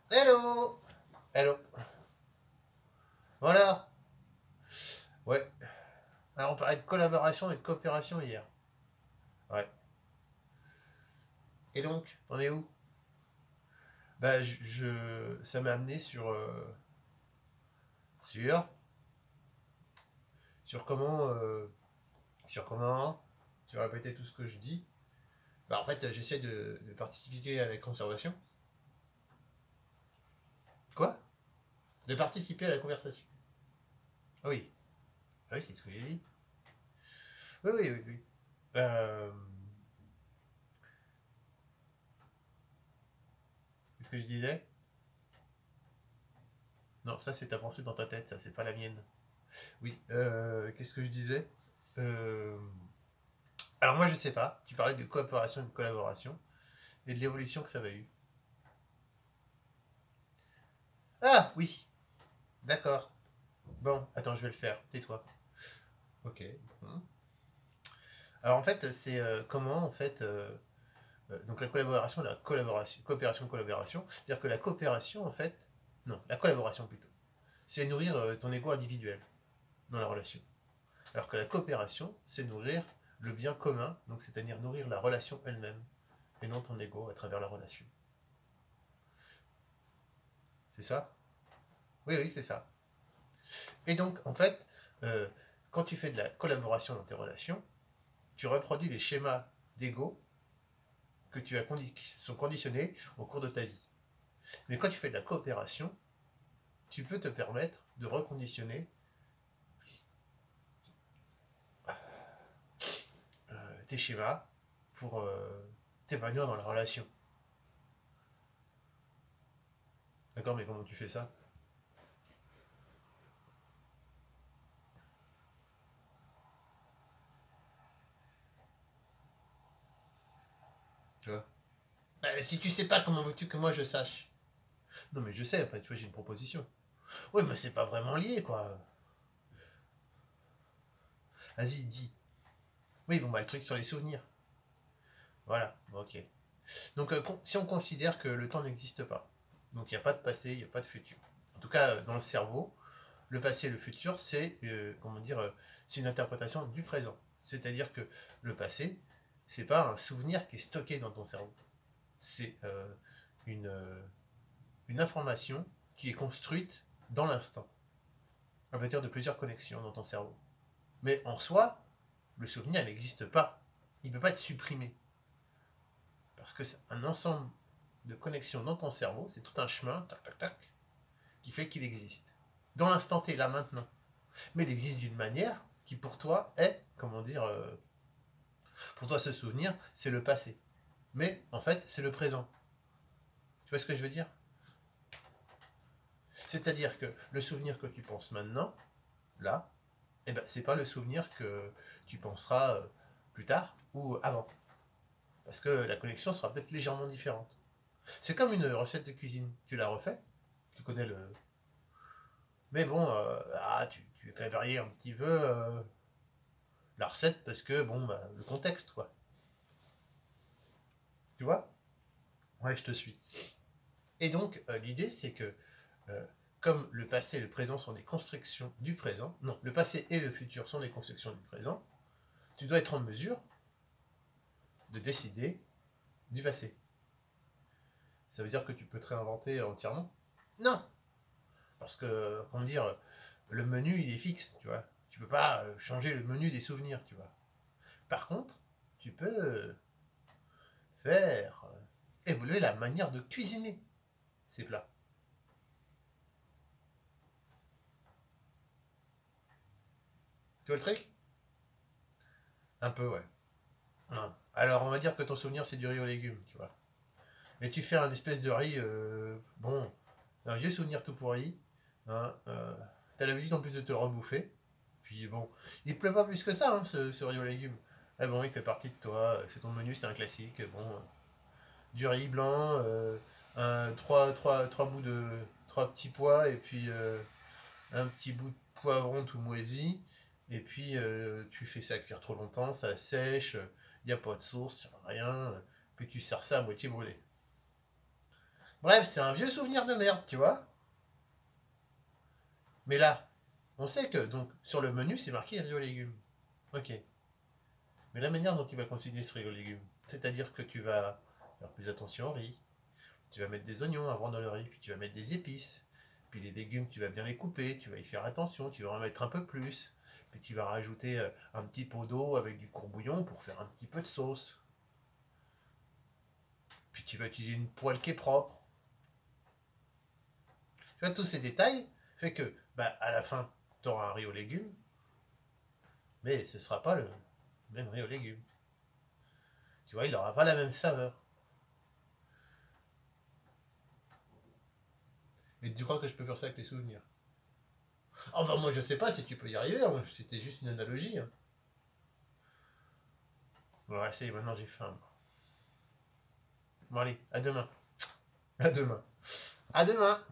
Hello. Hello. Voilà. Ouais. Alors on parlait de collaboration et de coopération hier. Ouais. Et donc, t'en es où? Bah, ça m'a amené sur, sur comment, sur comment, tu répéter tout ce que je dis. Bah, en fait, j'essaie de participer à la conservation. Quoi? De participer à la conversation. Ah oui. Ah oui, c'est ce que j'ai dit. Oui, oui, oui, oui. Euh, Qu'est-ce que je disais? Non, ça c'est ta pensée dans ta tête, ça c'est pas la mienne. Oui, qu'est-ce que je disais? Euh, Alors moi je sais pas, tu parlais de coopération et de collaboration et de l'évolution que ça va eu. Ah oui, d'accord. Bon, attends, je vais le faire, tais-toi. Ok. Bon. Alors en fait, c'est comment en fait donc la collaboration, la collaboration, coopération, collaboration, c'est-à-dire que la coopération en fait, non, la collaboration plutôt, c'est nourrir ton ego individuel dans la relation. Alors que la coopération, c'est nourrir le bien commun, donc c'est-à-dire nourrir la relation elle-même et non ton ego à travers la relation. C'est ça? Oui, oui, c'est ça. Et donc, en fait, euh, quand tu fais de la collaboration dans tes relations, tu reproduis les schémas d'ego qui sont conditionnés au cours de ta vie. Mais quand tu fais de la coopération, tu peux te permettre de reconditionner tes schémas pour t'épanouir dans la relation. D'accord, mais comment tu fais ça? Tu vois? Si tu sais pas, comment veux-tu que moi je sache? Non, mais je sais, enfin, tu vois, j'ai une proposition. Oui, mais c'est pas vraiment lié, quoi. Vas-y, dis. Oui, bon, bah, le truc sur les souvenirs. Voilà, bon, ok. Donc, si on considère que le temps n'existe pas, donc il n'y a pas de passé, il n'y a pas de futur. En tout cas, dans le cerveau, le passé et le futur, c'est comment dire, c'est une interprétation du présent. C'est-à-dire que le passé, c'est pas un souvenir qui est stocké dans ton cerveau. C'est une information qui est construite dans l'instant, à partir de plusieurs connexions dans ton cerveau. Mais en soi, le souvenir n'existe pas. Il ne peut pas être supprimé. Parce que c'est un ensemble de connexions dans ton cerveau, c'est tout un chemin, tac, tac, tac, qui fait qu'il existe. Dans l'instant T, là, maintenant. Mais il existe d'une manière qui, pour toi, est, comment dire, pour toi, ce souvenir, c'est le passé. Mais, en fait, c'est le présent. Tu vois ce que je veux dire? C'est-à-dire que le souvenir que tu penses maintenant, là, eh ben, c'est pas le souvenir que tu penseras plus tard ou avant. Parce que la connexion sera peut-être légèrement différente. C'est comme une recette de cuisine. Tu la refais, tu connais le. Mais bon, tu fais varier un petit peu la recette parce que, bon, bah, le contexte, quoi. Tu vois? Ouais, je te suis. Et donc, l'idée, c'est que, euh, comme le passé et le présent sont des constructions du présent, non, le passé et le futur sont des constructions du présent, tu dois être en mesure de décider du passé. Ça veut dire que tu peux te réinventer entièrement? Non! Parce que, comment dire, le menu, il est fixe, tu vois. Tu peux pas changer le menu des souvenirs, tu vois. Par contre, tu peux faire évoluer la manière de cuisiner ces plats. Tu vois le truc? Un peu, ouais. Non. Alors, on va dire que ton souvenir, c'est du riz aux légumes, tu vois. Mais tu fais un espèce de riz, bon, c'est un vieux souvenir tout pourri. Hein, t'as l'habitude en plus de te le rebouffer. Puis bon, il plaît pas plus que ça, hein, ce riz aux légumes. Mais bon, il fait partie de toi, c'est ton menu, c'est un classique. Bon, du riz blanc, trois bouts de. Trois petits pois, et puis un petit bout de poivron tout moisi. Et puis tu fais ça cuire trop longtemps, ça sèche, il n'y a pas de sauce, rien. Puis tu sers ça à moitié brûlé. Bref, c'est un vieux souvenir de merde, tu vois. Mais là, on sait que, donc, sur le menu, c'est marqué riz aux légumes. Ok. Mais la manière dont tu vas consommer ce riz aux légumes, c'est-à-dire que tu vas faire plus attention au riz, tu vas mettre des oignons avant dans le riz, puis tu vas mettre des épices, puis les légumes, tu vas bien les couper, tu vas y faire attention, tu vas en mettre un peu plus, puis tu vas rajouter un petit pot d'eau avec du courbouillon pour faire un petit peu de sauce. Puis tu vas utiliser une poêle qui est propre. Tu vois, tous ces détails fait que, bah, à la fin, tu auras un riz aux légumes, mais ce ne sera pas le même riz aux légumes. Tu vois, il n'aura pas la même saveur. Et tu crois que je peux faire ça avec les souvenirs? Oh bah moi je sais pas si tu peux y arriver, hein. C'était juste une analogie. Hein. Bon, ouais, ça y est, maintenant j'ai faim. Bon allez, à demain. À demain. À demain.